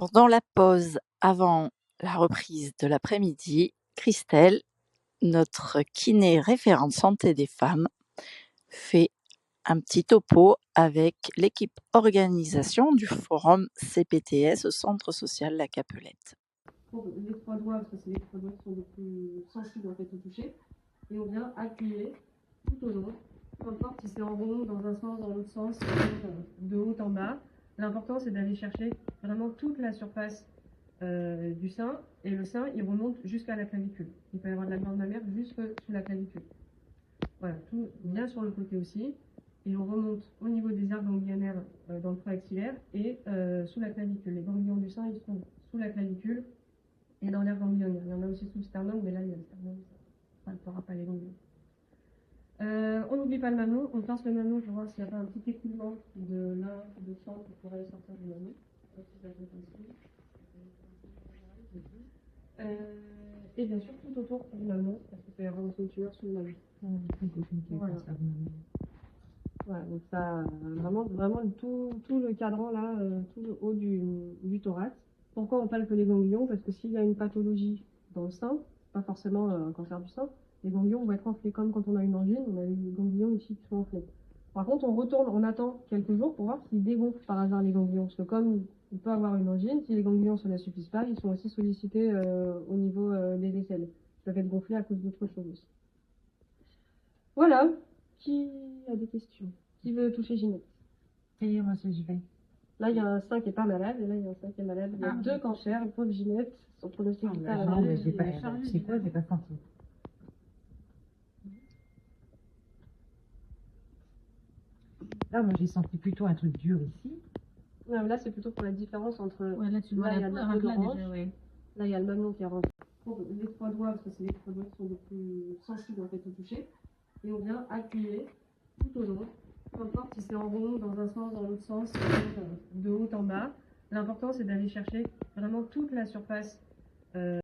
Pendant la pause avant la reprise de l'après-midi, Christelle, notre kiné référente santé des femmes, fait un petit topo avec l'équipe organisation du forum CPTS au centre social La Capelette. Pour les trois doigts, parce que c'est les trois doigts qui sont les plus sensibles en fait au toucher, et on vient appuyer tout au long, peu importe si c'est en rond, dans un sens, dans l'autre sens, de haut en bas. L'important c'est d'aller chercher vraiment toute la surface du sein, et le sein il remonte jusqu'à la clavicule. Il peut y avoir de la glande mammaire jusque sous la clavicule. Voilà, tout bien sur le côté aussi. Et on remonte au niveau des aires ganglionnaires dans le tronc axillaire et sous la clavicule. Les ganglions du sein ils sont sous la clavicule et dans l'aire ganglionnaire. Il y en a aussi sous le sternum, mais là il y a le sternum, ça ne fera pas les ganglions. On n'oublie pas le mamelon, on pince le mamelon pour voir s'il n'y a pas un petit écoulement de lymphe ou de sang qui pourrait sortir du mamelon. Et bien sûr tout autour du mamelon, parce qu'il peut y avoir une tumeur sous le mamelon. Voilà. Voilà, donc ça, vraiment tout le cadran là, tout le haut du thorax. Pourquoi on palpe les ganglions? Parce que s'il y a une pathologie dans le sein, pas forcément un cancer du sein, les ganglions vont être enflés comme quand on a une angine, on a les ganglions ici qui sont enflés. Par contre, on attend quelques jours pour voir s'ils dégonflent par hasard les ganglions. Parce que comme il peut avoir une angine, si les ganglions ne suffisent pas, ils sont aussi sollicités au niveau des aisselles. Ils peuvent être gonflés à cause d'autres choses aussi. Voilà. Qui a des questions? Qui veut toucher Ginette? Et moi, j'y vais. Là, il y a un sein qui n'est pas malade, et là, il y a un sein qui est malade. Il y a deux cancers, le pauvre Ginette, son pronostic est pas Non, mais j'ai pas. C'est quoi? J'ai pas senti. Là, moi, j'ai senti plutôt un truc dur ici. Ouais, là, c'est plutôt pour la différence entre. Ouais, là, tu vois, il y a là, il y a le mamelon qui est rentré. Pour les trois doigts, parce que c'est les trois doigts qui sont les plus sensibles en fait au toucher. Et on vient appuyer tout au long, peu importe si c'est en rond, dans un sens, dans l'autre sens, de haut en bas. L'important c'est d'aller chercher vraiment toute la surface